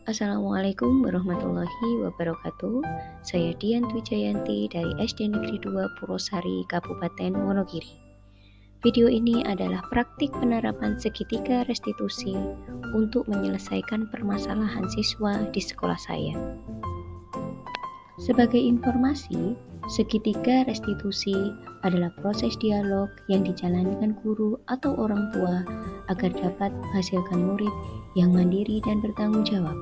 Assalamualaikum warahmatullahi wabarakatuh. Saya Dian Twijayanti dari SD Negeri 2 Purwosari, Kabupaten Wonogiri. Video ini adalah praktik penerapan segitiga restitusi untuk menyelesaikan permasalahan siswa di sekolah saya. Sebagai informasi, segitiga restitusi adalah proses dialog yang dijalankan guru atau orang tua agar dapat menghasilkan murid yang mandiri dan bertanggung jawab.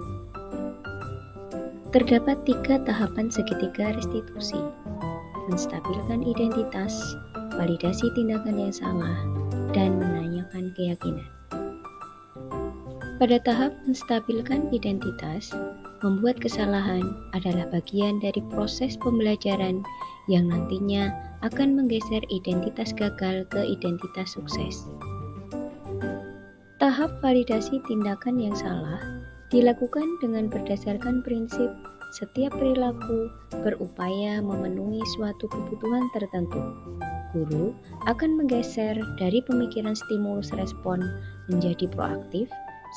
Terdapat 3 tahapan segitiga restitusi: menstabilkan identitas, validasi tindakan yang salah, dan menanyakan keyakinan. Pada tahap menstabilkan identitas, membuat kesalahan adalah bagian dari proses pembelajaran yang nantinya akan menggeser identitas gagal ke identitas sukses. Tahap validasi tindakan yang salah dilakukan dengan berdasarkan prinsip setiap perilaku berupaya memenuhi suatu kebutuhan tertentu. Guru akan menggeser dari pemikiran stimulus respon menjadi proaktif,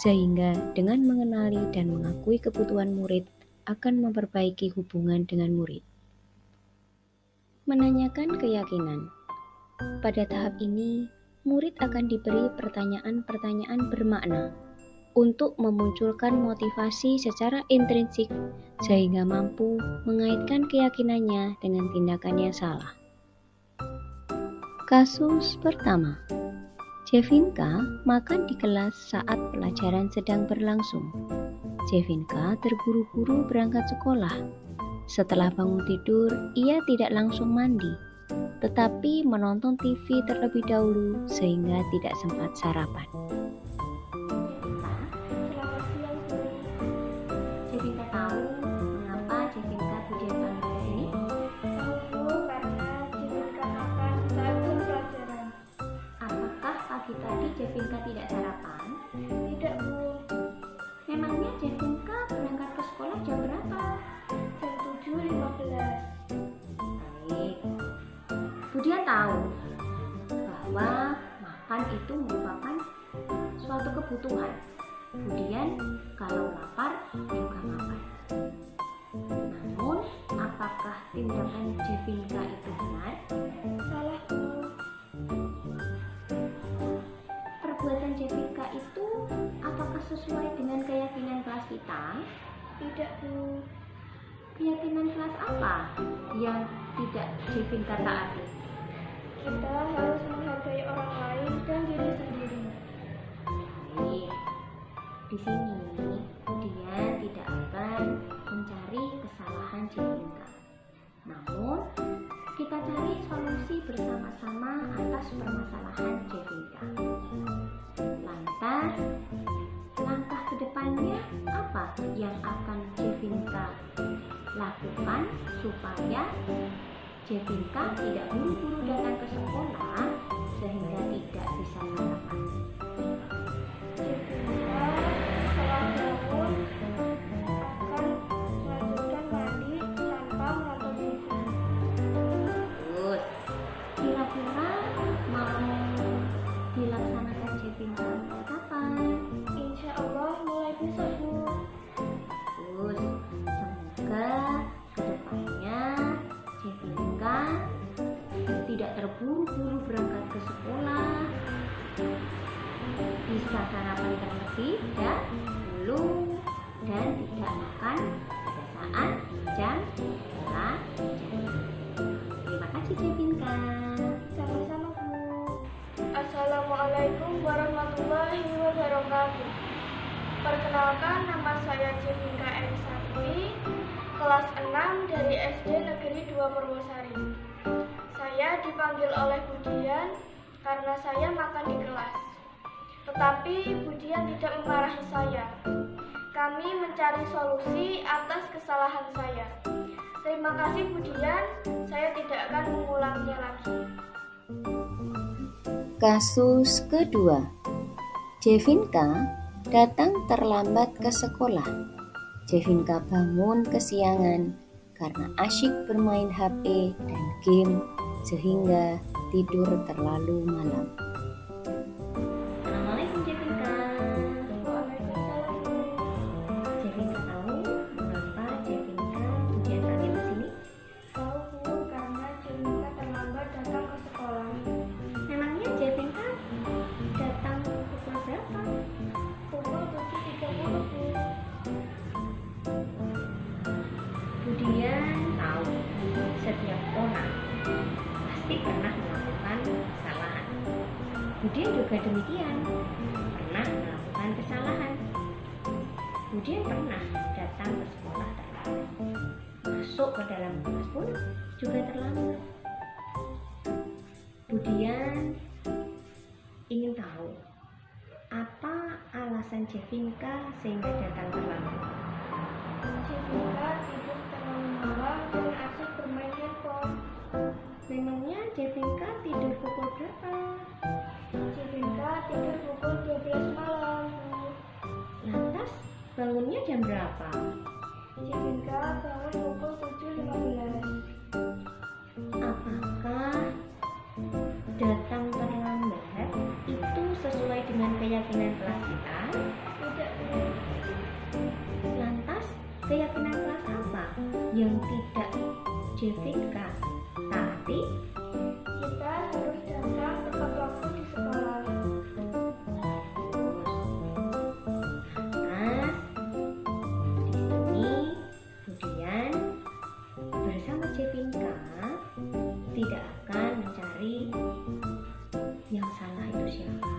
sehingga dengan mengenali dan mengakui kebutuhan murid akan memperbaiki hubungan dengan murid. Menanyakan keyakinan. Pada tahap ini, murid akan diberi pertanyaan-pertanyaan bermakna untuk memunculkan motivasi secara intrinsik sehingga mampu mengaitkan keyakinannya dengan tindakan yang salah. Kasus pertama, Jevinka makan di kelas saat pelajaran sedang berlangsung. Jevinka terburu-buru berangkat sekolah. Setelah bangun tidur, ia tidak langsung mandi, tetapi menonton TV terlebih dahulu sehingga tidak sempat sarapan. Jevinka tahu mengapa Jevinka Budian panggil ke sini? Tahu, karena Jevinka makan saat jam pelajaran. Apakah pagi tadi Jevinka tidak sarapan? Tidak, Bu. Memangnya Jevinka berangkat ke sekolah jam berapa? Jam 7.15. Baik. Budian tahu bahwa makan itu merupakan suatu kebutuhan. Kemudian kalau lapar juga makan. Namun, apakah tindakan Jevinka itu benar? Salah, Bu. Perbuatan Jevinka itu apakah sesuai dengan keyakinan kelas kita? Tidak, Bu. Keyakinan kelas apa yang tidak Jevinka taati? Kita harus menghargai orang lain dan diri sendiri. Baik. Di sini dia tidak akan mencari kesalahan Jevinka. Namun, kita cari solusi bersama-sama atas permasalahan Jevinka. Lantas, langkah kedepannya apa yang akan Jevinka lakukan supaya Jevinka tidak buru-buru datang ke sekolah sehingga tidak bisa sarapan? Jevinka setelah bangun akan melanjutkan mandi tanpa menonton TV. Terus, kira-kira mau dilaksanakan Jevinka mulai kapan? Insya Allah mulai besok, Bu. Terus, semoga kedepannya Jevinka tidak terburu-buru berangkat ke sekolah, bisa sarapan terlebih dahulu dan tidak makan pada saat jam pelajaran. Terima kasih Jevinka. Sama-sama, Bu. Assalamualaikum warahmatullahi wabarakatuh. Perkenalkan, nama saya Jevinka Elisatri, kelas 6 dari SD Negeri 2 Purwosari. Saya dipanggil oleh Budian karena saya makan di kelas. Tetapi Budian tidak memarahi saya. Kami mencari solusi atas kesalahan saya. Terima kasih Budian, saya tidak akan mengulanginya lagi. Kasus kedua, Jevinka datang terlambat ke sekolah. Jevinka bangun kesiangan karena asyik bermain HP dan game sehingga tidur terlalu malam. Assalamualaikum Jevinka. Waalaikumsalam. Jevinka pasti pernah melakukan kesalahan. Budian juga demikian, pernah melakukan kesalahan. Budian pernah datang ke sekolah terlambat. Masuk ke dalam kelas pun juga terlambat. Budian ingin tahu apa alasan Jevinka sehingga datang terlambat. Jevinka tidur terlalu malam dan asik bermain handphone. Memangnya Jevinka tidur pukul berapa? Jevinka tidur pukul 12 malam, Bu. Lantas bangunnya jam berapa? Jevinka bangun pukul 7.15. Apakah datang terlambat itu sesuai dengan keyakinan kelas kita? Tidak, Bu. Lantas keyakinan kelas apa yang tidak Jevinka taati? Kita harus datang tepat waktu di sekolah. Lantas di sini Budian bersama Jevinka tidak akan mencari yang salah itu siapa,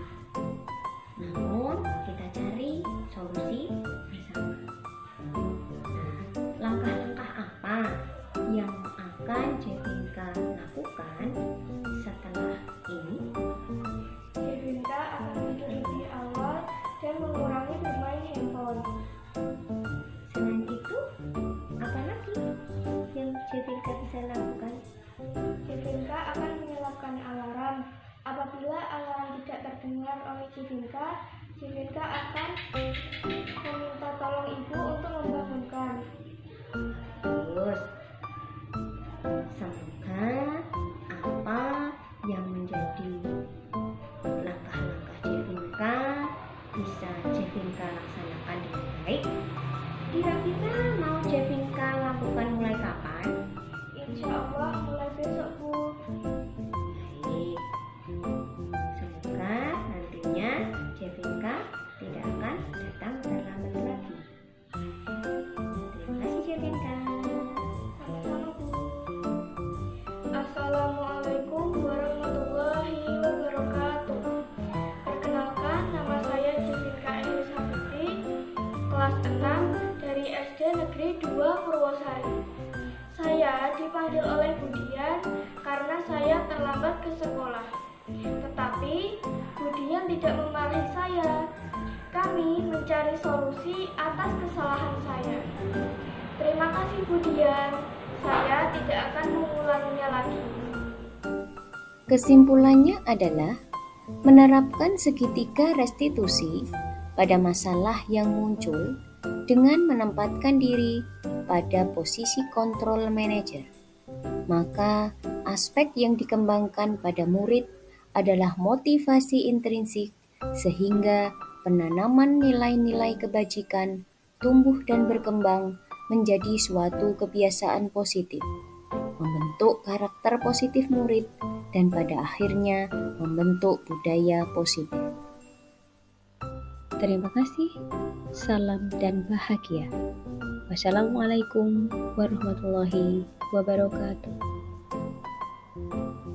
namun kita cari solusi bersama. Nah, langkah-langkah apa yang akan Jevinka lakukan setelah ini? Jevinka akan tidur lebih awal dan mengurangi bermain handphone. Selain itu, apa lagi yang Jevinka bisa lakukan? Jevinka akan menyalakan alarm. Apabila alarm tidak terdengar oleh Jevinka, Jevinka akan meminta tolong ibu untuk membangunkan. Terus, semoga apa yang menjadi langkah-langkah Jevinka bisa Jevinka laksanakan dengan baik. Kira-kira mau Jevinka lakukan mulai kapan? Insya Allah mulai besok, Bu. Baik, semoga nantinya Jevinka tidak akan datang terlambat lagi. Terima kasih Jevinka. Sama-sama, Bu. Assalamualaikum warahmatullahi wabarakatuh. Perkenalkan, nama saya Jevinka Elisabeti, kelas 6 dari SD Negeri 2 Purwosari. Saya dipanggil oleh Budian karena saya terlambat ke sekolah. Tetapi Budian tidak memarahi saya. Kami mencari solusi atas kesalahan saya. Terima kasih Budian. Saya tidak akan mengulanginya lagi. Kesimpulannya adalah menerapkan segitiga restitusi pada masalah yang muncul dengan menempatkan diri pada posisi kontrol manajer. Maka aspek yang dikembangkan pada murid adalah motivasi intrinsik sehingga penanaman nilai-nilai kebajikan tumbuh dan berkembang menjadi suatu kebiasaan positif, membentuk karakter positif murid dan pada akhirnya membentuk budaya positif. Terima kasih. Salam dan bahagia. Wassalamualaikum warahmatullahi wabarakatuh.